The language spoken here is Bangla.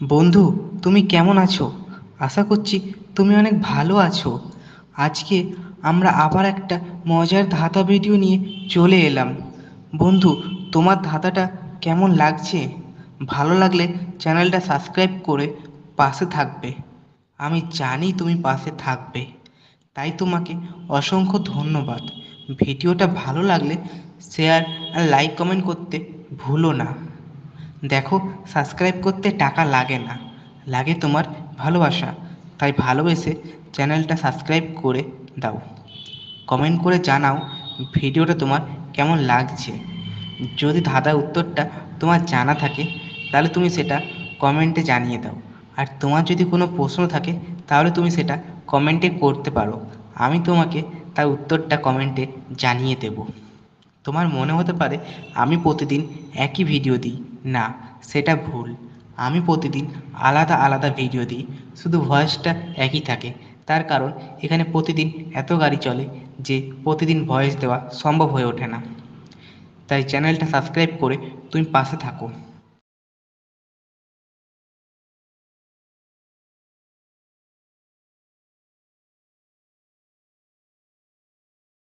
বন্ধু, তুমি কেমন আছো? আশা করছি তুমি অনেক ভালো আছো। আজকে আমরা আবার একটা মজার ধাঁধা ভিডিও নিয়ে চলে এলাম। বন্ধু, তোমার ধাঁধাটা কেমন লাগছে? ভালো লাগলে চ্যানেলটা সাবস্ক্রাইব করে পাশে থাকবে। আমি জানি তুমি পাশে থাকবে, তাই তোমাকে অসংখ্য ধন্যবাদ। ভিডিওটা ভালো লাগলে শেয়ার আর লাইক কমেন্ট করতে ভুলো না। দেখো, সাবস্ক্রাইব করতে টাকা লাগে না, লাগে তোমার ভালোবাসা। তাই ভালোবেসে চ্যানেলটা সাবস্ক্রাইব করে দাও। কমেন্ট করে জানাও ভিডিওটা তোমার কেমন লাগছে। যদি ধাঁধার উত্তরটা তোমার জানা থাকে তাহলে তুমি সেটা কমেন্টে জানিয়ে দাও। আর তোমার যদি কোনো প্রশ্ন থাকে তাহলে তুমি সেটা কমেন্টে করতে পারো। আমি তোমাকে তার উত্তরটা কমেন্টে জানিয়ে দেব। তোমার মনে হতে পারে আমি প্রতিদিন একই ভিডিও দিই। না, সেটা ভুল। আমি প্রতিদিন আলাদা আলাদা ভিডিও দিই, শুধু ভয়েসটা একই থাকে। তার কারণ এখানে প্রতিদিন এত গাড়ি চলে যে প্রতিদিন ভয়েস দেওয়া সম্ভব হয়ে ওঠে না। তাই চ্যানেলটা সাবস্ক্রাইব করে তুমি পাশে থাকো।